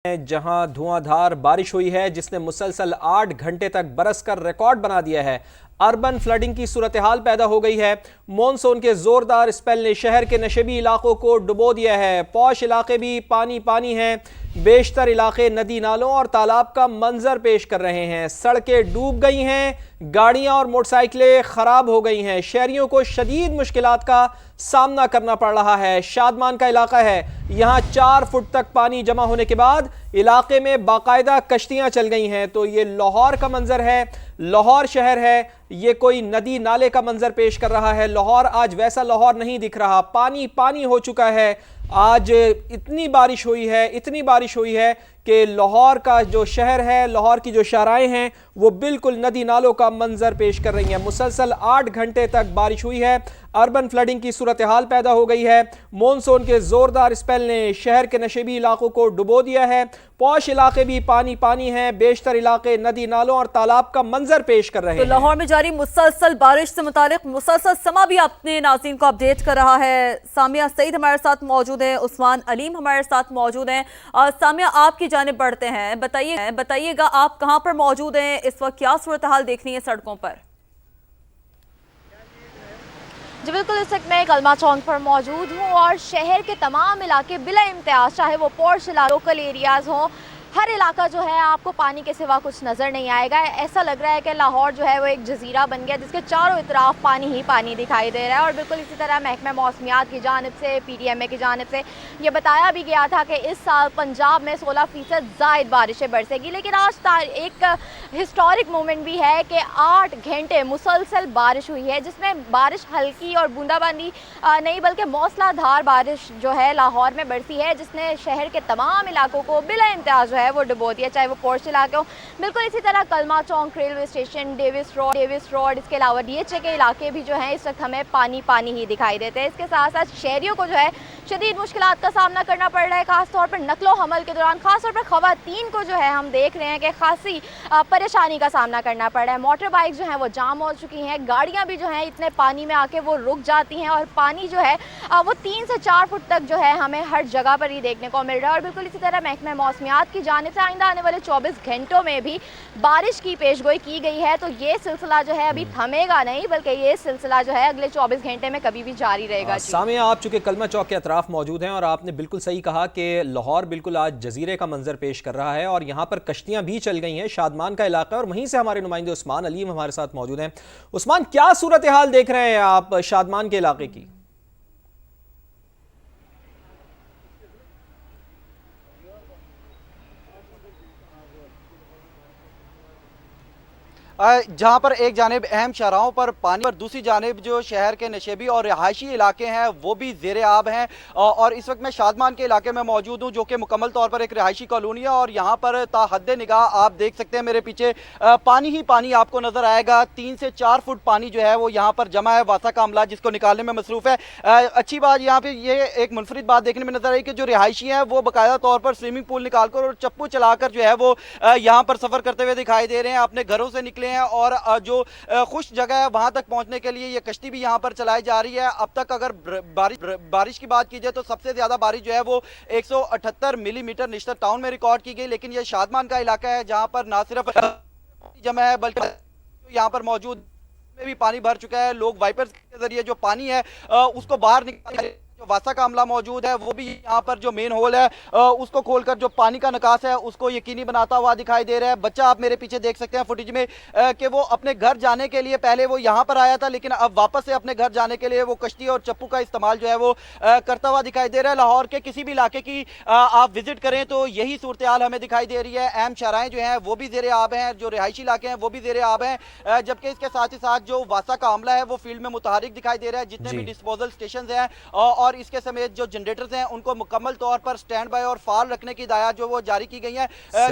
जहां धुआंधार बारिश हुई है जिसने मुसलसल 8 घंटे तक बरसकर रिकॉर्ड बना दिया है। अर्बन फ्लडिंग की सूरत हाल पैदा हो गई है। मॉनसून के जोरदार स्पेल ने शहर के नशेबी इलाकों को डुबो दिया है। पौश इलाके भी पानी पानी हैं। बेशतर इलाके नदी नालों और तालाब का मंजर पेश कर रहे हैं। सड़कें डूब गई हैं, गाड़ियां और मोटरसाइकिलें खराब हो गई हैं। शहरियों को शदीद मुश्किलात का सामना करना पड़ रहा है। शादमान का इलाका है, यहाँ 4 फुट तक पानी जमा होने के बाद इलाके में बाकायदा कश्तियां चल गई हैं। तो ये लाहौर का मंजर है, लाहौर शहर है, ये कोई नदी नाले का मंजर पेश कर रहा है। लाहौर आज वैसा लाहौर नहीं दिख रहा, पानी पानी हो चुका है। आज इतनी बारिश हुई है कि लाहौर का जो शहर है, लाहौर की जो शाहराएं हैं वो बिल्कुल नदी नालों का मंजर पेश कर रही हैं। मुसलसल 8 घंटे तक बारिश हुई है। अर्बन फ्लडिंग की सूरत हाल पैदा हो गई है। मॉनसून के जोरदार स्पेल ने शहर के नशेबी इलाकों को डुबो दिया है। पौश इलाके भी पानी पानी हैं। बेशतर इलाके नदी नालों और तालाब का मंजर पेश कर रहे हैं। तो लाहौर में जारी मुसलसल बारिश से मुतालिक मुसलसल समा भी अपने नाज़रीन को अपडेट कर रहा है। सामिया सईद हमारे साथ मौजूद है, उस्मान अलीम हमारे साथ मौजूद हैं। सामिया, आपकी जानिब बढ़ते हैं, बताइएगा आप कहां पर मौजूद हैं, इस वक्त क्या सूरत हाल देखनी है सड़कों पर? जी बिल्कुल, इस वक्त मैं कलमा चौक पर मौजूद हूँ और शहर के तमाम इलाके बिला इम्तियाज, चाहे वो पॉश लोकल एरियाज हों, हर इलाका जो है आपको पानी के सिवा कुछ नज़र नहीं आएगा। ऐसा लग रहा है कि लाहौर जो है वो एक जजीरा बन गया जिसके चारों इतराफ पानी ही पानी दिखाई दे रहा है। और बिल्कुल इसी तरह महकमा मौसमियात की जानिब से, PDMA की जानिब से ये बताया भी गया था कि इस साल पंजाब में 16% ज़ायद बारिशें बरसेगी। लेकिन आज एक हिस्टोरिक मोमेंट भी है कि 8 घंटे मुसलसल बारिश हुई है, जिसमें बारिश हल्की और बूंदाबांदी नहीं बल्कि मौसलाधार बारिश जो है लाहौर में बरसी है, जिसने शहर के तमाम इलाकों को बिला इम्तियाज है वो डुबो दिया, चाहे वो पोर्च इलाके हो। बिल्कुल इसी तरह कलमा चौक, रेलवे स्टेशन, डेविस रोड, इसके अलावा DHA के इलाके भी जो हैं इस वक्त हमें पानी पानी ही दिखाई देते हैं। इसके साथ साथ शहरियों को जो है शदीद मुश्किलात का सामना करना पड़ रहा है, खासतौर पर नकलो हमल के दौरान। खासतौर पर ख़वातीन को जो है हम देख रहे हैं कि खासी परेशानी का सामना करना पड़ रहा है। मोटर बाइक जो है वो जाम हो चुकी हैं, गाड़ियाँ भी जो हैं इतने पानी में आके वो रुक जाती हैं और पानी जो है वो 3 से 4 फुट तक जो है हमें हर जगह पर ही देखने को मिल रहा है। और बिल्कुल इसी तरह महकमा मौसमियात की जानिब से आइंदा आने वाले 24 घंटों में भी बारिश की पेशगोई की गई है। तो ये सिलसिला जो है अभी थमेगा नहीं, बल्कि ये सिलसिला जो है अगले 24 घंटे में कभी भी जारी रहेगा। सामिया, आप चूंकि कलमा चौक के अतराफ मौजूद हैं और आपने बिल्कुल सही कहा कि लाहौर बिल्कुल आज जजीरे का मंजर पेश कर रहा है और यहाँ पर कश्तियाँ भी चल गई हैं। शादमान का इलाका और वहीं से हमारे नुमाइंदे उस्मान अलीम हमारे साथ मौजूद हैं। उस्मान, क्या सूरत हाल देख रहे हैं आप शादमान के इलाके की? जहां पर एक जानिब अहम शाहराहों पर पानी, पर दूसरी जानिब जो शहर के नशेबी और रिहायशी इलाके हैं वो भी ज़ेरे आब हैं। और इस वक्त मैं शादमान के इलाके में मौजूद हूं, जो कि मुकम्मल तौर पर एक रिहायशी कॉलोनी है। और यहाँ पर ताहद्दे निगाह आप देख सकते हैं मेरे पीछे पानी ही पानी आपको नज़र आएगा। 3 से 4 फुट पानी जो है वो यहाँ पर जमा है। वासा का अमला जिसको निकालने में मसरूफ़ है। अच्छी बात यहाँ पर ये एक मुनफरिद बात देखने में नजर आई कि जो रिहायशी हैं वो बाकायदा तौर पर स्विमिंग पूल निकाल कर और चप्पू चलाकर जो है वो यहाँ पर सफ़र करते हुए दिखाई दे रहे हैं, अपने घरों से निकले हैं। और जो खुश जगह है वहां तक पहुंचने के लिए ये कश्ती भी यहां पर चलाई जा रही है। अब तक अगर बारिश की बात की जाए तो सबसे ज्यादा बारिश जो है वो 178 मिलीमीटर निश्तर टाउन में रिकॉर्ड की गई। लेकिन ये शादमान का इलाका है जहां पर ना सिर्फ जमा है बल्कि यहाँ पर मौजूद में भी पानी भर चुका है। लोग वाइपर्स के जरिए जो पानी है उसको बाहर निकाल, जो वासा का अमला मौजूद है वो भी यहाँ पर जो मेन होल है उसको खोलकर जो पानी का निकास है उसको यकीनी बनाता हुआ दिखाई दे रहा है। बच्चा आप मेरे पीछे देख सकते हैं फुटेज में कि वो अपने घर जाने के लिए पहले वो यहाँ पर आया था, लेकिन अब वापस से अपने घर जाने के लिए वो कश्ती और चप्पू का इस्तेमाल जो है वो करता हुआ दिखाई दे रहा है। लाहौर के किसी भी इलाके की आप विजिट करें तो यही सूरत हाल हमें दिखाई दे रही है। अहम शाहराएं जो हैं वो भी ज़ेरे आब हैं, जो रिहायशी इलाके हैं वो भी ज़ेरे आब हैं। जबकि इसके साथ ही साथ जो वासा का अमला है वो फील्ड में मुतहरिक दिखाई दे रहा है। जितने भी डिस्पोजल स्टेशन हैं और इसके समेत जो जनरेटर्स हैं उनको मुकम्मल तौर पर स्टैंड बाय और फाल रखने की हिदायत जो वो जारी की गई है।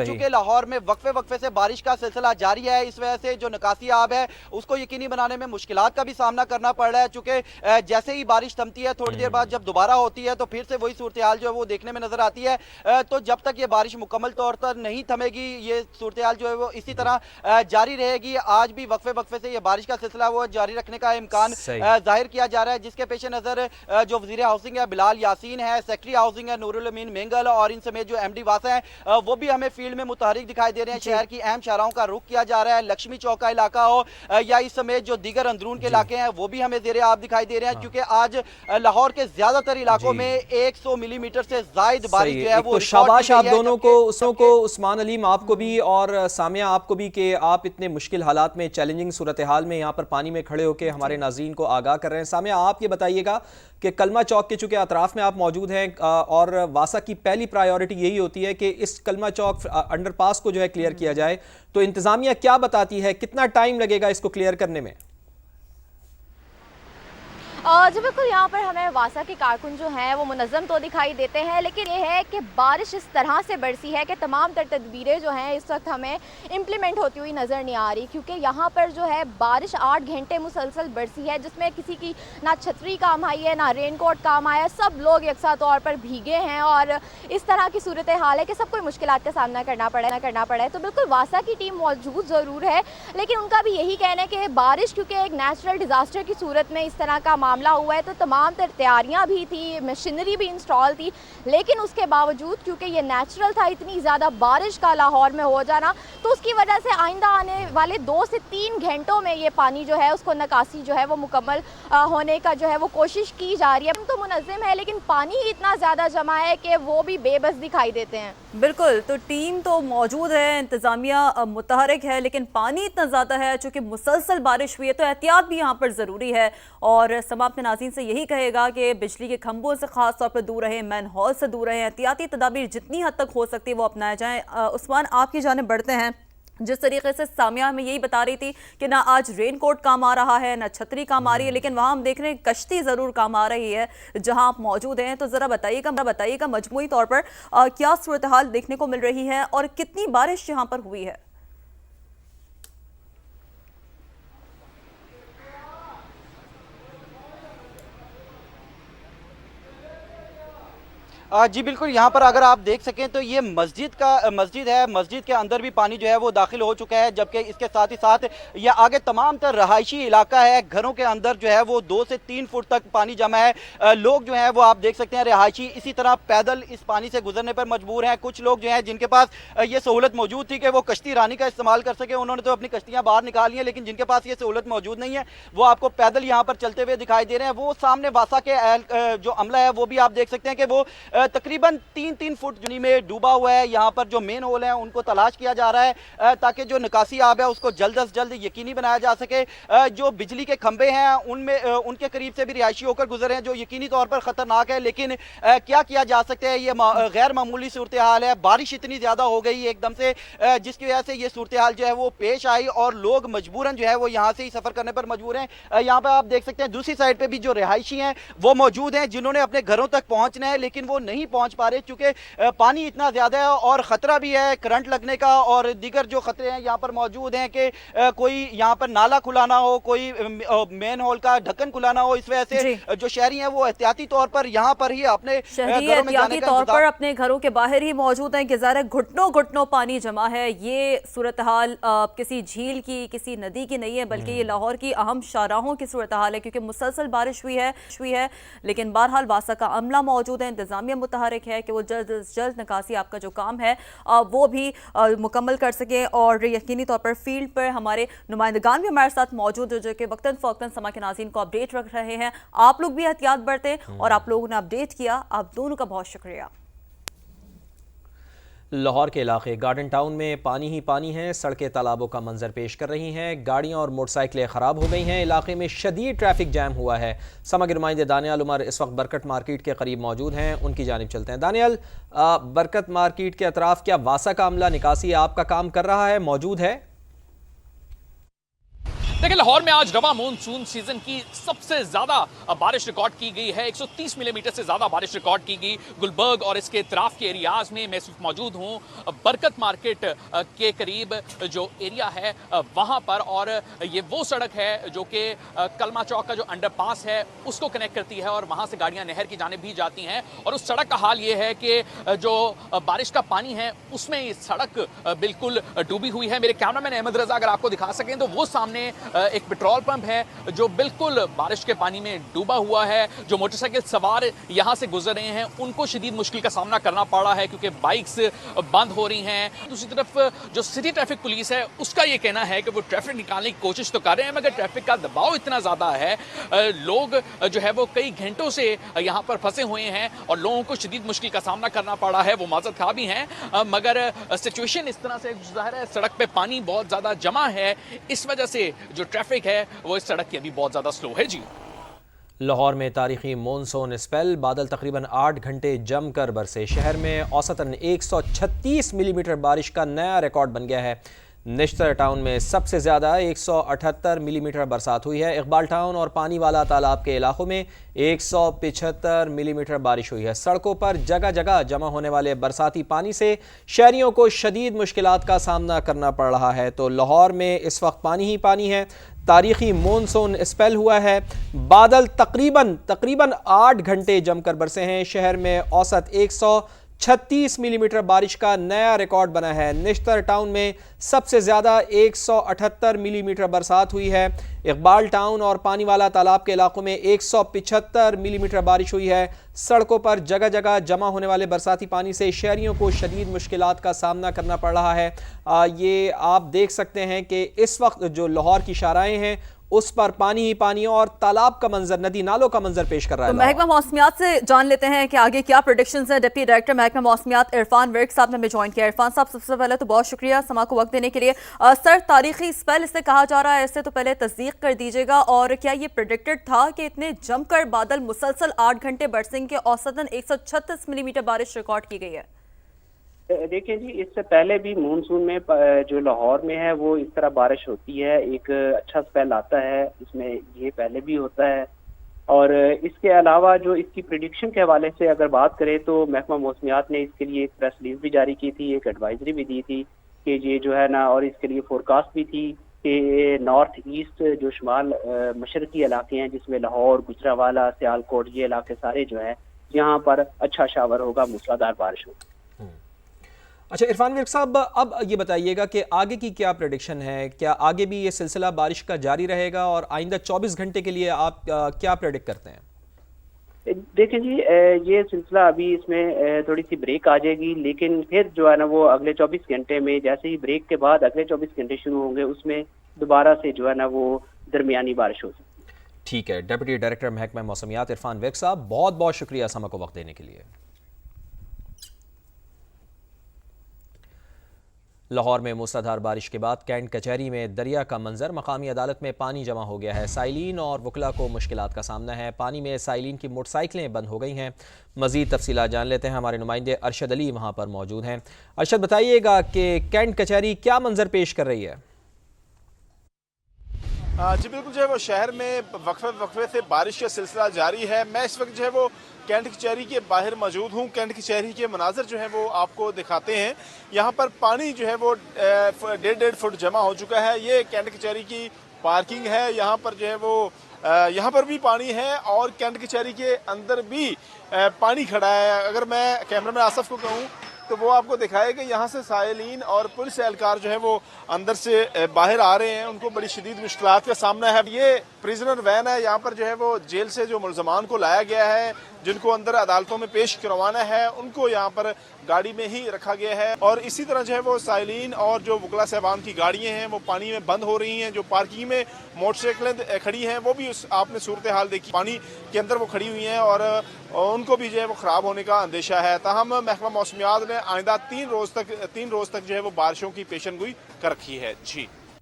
चूंकि लाहौर में वक्फे से बारिश का सिलसिला जारी है, इस वजह से जो निकासी आब है उसको यकीनी बनाने में मुश्किलात का भी सामना करना पड़ रहा है। चूंकि जैसे ही बारिश थमती है थोड़ी देर बाद जब दोबारा होती है तो फिर से वही सूरत हाल जो है वो देखने में नजर आती है। तो जब तक ये बारिश मुकम्मल तौर पर नहीं थमेगी ये सूरत हाल जो है वो इसी तरह जारी रहेगी। आज भी वक्फे से ये बारिश का सिलसिला वो जारी रखने का इम्कान जाहिर किया जा रहा है, जिसके पेश नजर जो वज़ीर हाउसिंग है बिलाल यासीन है, सेक्रेटरी हाउसिंग है नूरुल अमीन मेंगल और इन समेत जो एमडी वासा है वो भी हमें फील्ड में मुतहरिक दिखाई दे रहे हैं। शहर की अहम शाहराहों का रुख किया जा रहा है, लक्ष्मी चौक का इलाका हो या इस समेत जो दीगर अंदरून के इलाके हैं वो भी हमें ज़ेरे आब दिखाई दे रहे हैं, क्योंकि आज लाहौर के ज्यादातर इलाकों में 100 मिलीमीटर से जायद बारिश जो है वो तो शाबाश आप दोनों को उस्मान अलीम आपको भी और सामिया आपको भी कि आप इतने मुश्किल हालात में चैलेंजिंग सूरत हाल में यहाँ पर पानी में खड़े होकर हमारे नाज़रीन को आगाह कर रहे हैं। सामिया आप ये बताइएगा कि कलमा चौक के चूंकि अतराफ में आप मौजूद हैं और वासा की पहली प्रायोरिटी यही होती है कि इस कलमा चौक अंडरपास को जो है क्लियर किया जाए, तो इंतजामिया क्या बताती है, कितना टाइम लगेगा इसको क्लियर करने में? जी बिल्कुल, यहाँ पर हमें वासा के कारकुन जो हैं वो मुनज़्ज़म तो दिखाई देते हैं, लेकिन ये है कि बारिश इस तरह से बरसी है कि तमाम तर तदबीरें जो हैं इस वक्त हमें इम्प्लीमेंट होती हुई नज़र नहीं आ रही, क्योंकि यहाँ पर जो है बारिश 8 घंटे मुसलसल बरसी है, जिसमें किसी की ना छतरी काम आई है ना रेनकोट काम आया, सब लोग यकसा तौर पर भीगे हैं और इस तरह की सूरत हाल है कि सबको मुश्किलात का सामना करना पड़ा है। तो बिल्कुल वासा की टीम मौजूद ज़रूर है, लेकिन उनका भी यही कहना है कि बारिश क्योंकि एक नेचुरल डिज़ास्टर की सूरत में इस तरह का मामला हुआ है तो तमाम तैयारियां भी थी, मशीनरी भी इंस्टॉल थी, लेकिन उसके बावजूद क्योंकि ये नेचुरल था, इतनी ज़्यादा बारिश का लाहौर में हो जाना, तो उसकी वजह से आइंदा आने वाले 2 से 3 घंटों में ये पानी जो है उसको निकासी जो है वो मुकम्मल होने का जो है वो कोशिश की जा रही है। तो मुनज़्ज़म है, लेकिन पानी ही इतना ज़्यादा जमा है कि वो भी बेबस दिखाई देते हैं। बिल्कुल, तो टीम तो मौजूद है, इंतज़ामिया मुतहरिक है, लेकिन पानी इतना ज़्यादा है, चूँकि मुसलसल बारिश हुई है तो एहतियात भी यहाँ पर ज़रूरी है। और समा अपने नाज़रीन से यही कहेगा कि बिजली के खंभों से ख़ास तौर पर दूर रहें, मैन हॉल से दूर रहें, एहतियाती तदाबीर जितनी हद तक हो सकती है वो अपनाया जाए। उस्मान, आपकी जानिब बढ़ते हैं। जिस तरीके से सामिया हमें यही बता रही थी कि ना आज रेनकोट काम आ रहा है ना छतरी काम आ रही है, लेकिन वहाँ हम देख रहे हैं कश्ती ज़रूर काम आ रही है जहाँ आप मौजूद हैं। तो ज़रा बताइएगा मजमूई तौर पर क्या सूरत हाल देखने को मिल रही है और कितनी बारिश यहाँ पर हुई है? जी बिल्कुल, यहाँ पर अगर आप देख सकें तो ये मस्जिद है, मस्जिद के अंदर भी पानी जो है वो दाखिल हो चुका है, जबकि इसके साथ ही साथ ये आगे तमाम तर रहायशी इलाका है, घरों के अंदर जो है वो 2 से 3 फुट तक पानी जमा है। लोग जो है वो आप देख सकते हैं रहायशी इसी तरह पैदल इस पानी से गुजरने पर मजबूर हैं। कुछ लोग जो हैं जिनके पास ये सहूलत मौजूद थी कि वो कश्ती रानी का इस्तेमाल कर सके, उन्होंने तो अपनी कश्तियाँ बाहर निकाली हैं, लेकिन जिनके पास ये सहूलत मौजूद नहीं है वो आपको पैदल यहाँ पर चलते हुए दिखाई दे रहे हैं। वो सामने वासा के जो अमला है वो भी आप देख सकते हैं कि वो तकरीबन 3-3 फुट जनी में डूबा हुआ है। यहाँ पर जो मेन होल है उनको तलाश किया जा रहा है ताकि जो निकासी आब है उसको जल्द से जल्द यकीनी बनाया जा सके। जो बिजली के खंभे हैं उनमें उनके करीब से भी रिहायशी होकर गुजरे हैं जो यकीनी तौर पर खतरनाक है, लेकिन क्या किया जा सकता है, ये गैर मामूली सूरत हाल है। बारिश इतनी ज़्यादा हो गई एकदम से जिसकी वजह से ये सूरत हाल जो है वो पेश आई और लोग मजबूरन जो है वो यहाँ से ही सफ़र करने पर मजबूर हैं। यहाँ पर आप देख सकते हैं दूसरी साइड पर भी जो रिहायशी हैं वो मौजूद हैं जिन्होंने अपने घरों तक पहुँचना है, लेकिन वो नहीं पहुंच पा रहे क्योंकि पानी इतना ज्यादा है और खतरा भी है करंट लगने का और दीगर जो खतरे हैं यहाँ पर मौजूद हैं कि कोई यहाँ पर नाला खुला ना हो, कोई मेन हॉल का ढक्कन खुला ना हो। इस वजह से जो शहरी हैं वो एहतियाती तौर पर यहाँ पर ही अपने घरों में जाने का तौर पर अपने घरों के बाहर ही मौजूद हैं कि ज़रा घुटनों पानी जमा है। ये सूरत हाल किसी झील की, किसी नदी की नहीं है, बल्कि ये लाहौर की अहम शाहराहों की सूरत हाल है, क्योंकि मुसलसल बारिश हुई है। लेकिन बहरहाल वासा का अमला मौजूद है, इंतजामिया मुतहरिक है कि वो जल्द से जल्द निकासी आपका जो काम है वो भी मुकम्मल कर सके। और यकीनी तौर पर फील्ड पर हमारे नुमाइंदगान भी हमारे साथ मौजूद है जो कि वक्तन फ़ौक्तन समा के नाज़रीन को अपडेट रख रहे हैं। आप लोग भी एहतियात बरतें और आप लोगों ने अपडेट किया, आप दोनों का बहुत शुक्रिया। लाहौर के इलाके गार्डन टाउन में पानी ही पानी है, सड़कें तालाबों का मंजर पेश कर रही हैं, गाड़ियां और मोटरसाइकिलें ख़राब हो गई हैं, इलाके में शदीद ट्रैफिक जैम हुआ है। समग्र नुमाइंदे दानियाल उमर इस वक्त बरकत मार्केट के करीब मौजूद हैं, उनकी जानिब चलते हैं। दानियाल, बरकत मार्केट के अतराफ क्या वासा का अमला निकासी आपका काम कर रहा है, मौजूद है? देखिए, लाहौर में आज रवा मानसून सीजन की सबसे ज्यादा बारिश रिकॉर्ड की गई है। 130 मिलीमीटर से ज्यादा बारिश रिकॉर्ड की गई गुलबर्ग और इसके इतराफ के एरियाज में। मैं सिर्फ मौजूद हूँ बरकत मार्केट के करीब जो एरिया है वहाँ पर, और ये वो सड़क है जो कि कलमा चौक का जो अंडरपास है उसको कनेक्ट करती है और वहाँ से गाड़ियाँ नहर की जानिब भी जाती हैं। और उस सड़क का हाल ये है कि जो बारिश का पानी है उसमें ये सड़क बिल्कुल डूबी हुई है। मेरे कैमरामैन अहमद रजा अगर आपको दिखा सकें तो वो सामने एक पेट्रोल पंप है जो बिल्कुल बारिश के पानी में डूबा हुआ है। जो मोटरसाइकिल सवार यहाँ से गुजर रहे हैं उनको शदीद मुश्किल का सामना करना पड़ रहा है क्योंकि बाइक्स बंद हो रही हैं। दूसरी तरफ जो सिटी ट्रैफिक पुलिस है उसका ये कहना है कि वो ट्रैफिक निकालने की कोशिश तो कर रहे हैं, मगर ट्रैफिक का दबाव इतना ज़्यादा है, लोग जो है वो कई घंटों से यहाँ पर फंसे हुए हैं और लोगों को शदीद मुश्किल का सामना करना पड़ रहा है। वो माजरत खा भी हैं, मगर सिचुएशन इस तरह से ज़ाहिर है सड़क पे पानी बहुत ज़्यादा जमा है, इस वजह से जो ट्रैफिक है वो इस सड़क की अभी बहुत ज़्यादा स्लो है। जी, लाहौर में तारीखी मॉनसून स्पेल, बादल तकरीबन 8 घंटे जमकर बरसे। शहर में औसतन 136 मिलीमीटर बारिश का नया रिकॉर्ड बन गया है। निश्तर टाउन में सबसे ज़्यादा 178 मिलीमीटर बरसात हुई है। इकबाल टाउन और पानी वाला तालाब के इलाकों में 175 मिलीमीटर बारिश हुई है। सड़कों पर जगह जगह जमा होने वाले बरसाती पानी से शहरियों को शदीद मुश्किलात का सामना करना पड़ रहा है। तो लाहौर में इस वक्त पानी ही पानी है। तारीखी मॉनसून स्पेल हुआ है। बादल तकरीबन 8 घंटे जमकर बरसे हैं। शहर में औसत 136 मिलीमीटर बारिश का नया रिकॉर्ड बना है। निश्तर टाउन में सबसे ज़्यादा 178 मिलीमीटर बरसात हुई है। इकबाल टाउन और पानी वाला तालाब के इलाकों में 175 मिलीमीटर बारिश हुई है। सड़कों पर जगह जगह जमा होने वाले बरसाती पानी से शहरियों को शदीद मुश्किलात का सामना करना पड़ रहा है। ये आप देख सकते हैं कि इस वक्त जो लाहौर की शाराएं हैं उस पर पानी ही पानी और तालाब का मंजर, नदी नालों का मंजर पेश कर रहा है। तो महकमा मौसमियात से जान लेते हैं कि आगे क्या प्रेडिक्शंस हैं। डिप्टी डायरेक्टर महकमा मौसमियात इरफान विर्क साहब ने हमें ज्वाइन किया। इरफान साहब, सबसे पहले तो बहुत शुक्रिया समा को वक्त देने के लिए। सर, तारीखी स्पेल इसे कहा जा रहा है, इससे तो पहले तस्दीक कर दीजिएगा, और क्या ये प्रेडिक्टेड था कि इतने जमकर बादल मुसलसल 8 घंटे बरसेंगे, औसतन 136 मिलीमीटर बारिश रिकॉर्ड की गई है? देखिए जी, इससे पहले भी मानसून में जो लाहौर में है वो इस तरह बारिश होती है, एक अच्छा स्पेल आता है, इसमें ये पहले भी होता है। और इसके अलावा जो इसकी प्रेडिक्शन के हवाले से अगर बात करें तो महकमा मौसमियात ने इसके लिए एक प्रेस रिलीज भी जारी की थी, एक एडवाइजरी भी दी थी कि ये जो है ना, और इसके लिए फोरकास्ट भी थी कि नॉर्थ ईस्ट जो शुमाल मशरकी इलाके हैं जिसमें लाहौर, गुजरावाला, सियालकोट, ये इलाके सारे जो है यहाँ पर अच्छा शावर होगा, मूसलाधार बारिश होगी। अच्छा इरफान विर्क साहब, अब ये बताइएगा कि आगे की क्या प्रेडिक्शन है? क्या आगे भी ये सिलसिला बारिश का जारी रहेगा और आइंदा 24 घंटे के लिए आप क्या प्रेडिक्ट करते हैं? देखिए जी, ये सिलसिला अभी इसमें थोड़ी सी ब्रेक आ जाएगी, लेकिन फिर जो है ना वो अगले 24 घंटे में, जैसे ही ब्रेक के बाद अगले 24 घंटे शुरू होंगे, उसमें दोबारा से जो है ना वो दरमियानी बारिश हो सकती है। ठीक है, डिप्टी डायरेक्टर महकमा मौसमियात इरफान विर्क साहब, बहुत बहुत शुक्रिया समा को वक्त देने के लिए। लाहौर में मूसलाधार बारिश के बाद कैंट कचहरी में दरिया का मंजर, मकामी अदालत में पानी जमा हो गया है। साइलिन और वकला को मुश्किलात का सामना है। पानी में साइलिन की मोटरसाइकिलें बंद हो गई हैं। मजीद तफसीलात जान लेते हैं, हमारे नुमाइंदे अरशद अली वहाँ पर मौजूद हैं। अरशद, बताइएगा कि कैंट कचहरी क्या मंजर पेश कर रही है? जी बिल्कुल, जो है वो शहर में वक्फे से बारिश का सिलसिला जारी है। मैं इस वक्त जो है वो कैंट कचहरी के बाहर मौजूद हूँ। कैंट कचहरी के मनाजर जो है वो आपको दिखाते हैं। यहाँ पर पानी जो है वो 1.5 फुट जमा हो चुका है। ये कैंट कचहरी की पार्किंग है। यहाँ पर जो है वो यहाँ पर भी पानी है और कैंट कचहरी के अंदर भी पानी खड़ा है। अगर मैं कैमरामैन आसफ को कहूँ तो वो आपको दिखाए कि यहाँ से साइलिन और पुलिस एहलकार जो है वो अंदर से बाहर आ रहे हैं, उनको बड़ी शदीद मुश्किलात का सामना है। ये प्रिजनर वैन है, यहाँ पर जो है वो जेल से जो मुलजमान को लाया गया है, जिनको अंदर अदालतों में पेश करवाना है, उनको यहाँ पर गाड़ी में ही रखा गया है। और इसी तरह जो है वो साइलिन और जो वकला साहबान की गाड़ियाँ हैं वो पानी में बंद हो रही हैं। जो पार्किंग में मोटरसाइकिलें खड़ी हैं वो भी आपने सूरत हाल देखी, पानी के अंदर वो खड़ी हुई हैं और उनको भी जो है वो ख़राब होने का अंदेशा है। ताहम महकमा मौसमियात ने आइंदा 3 रोज़ तक जो है वो बारिशों की पेशन गोई कर रखी है। जी।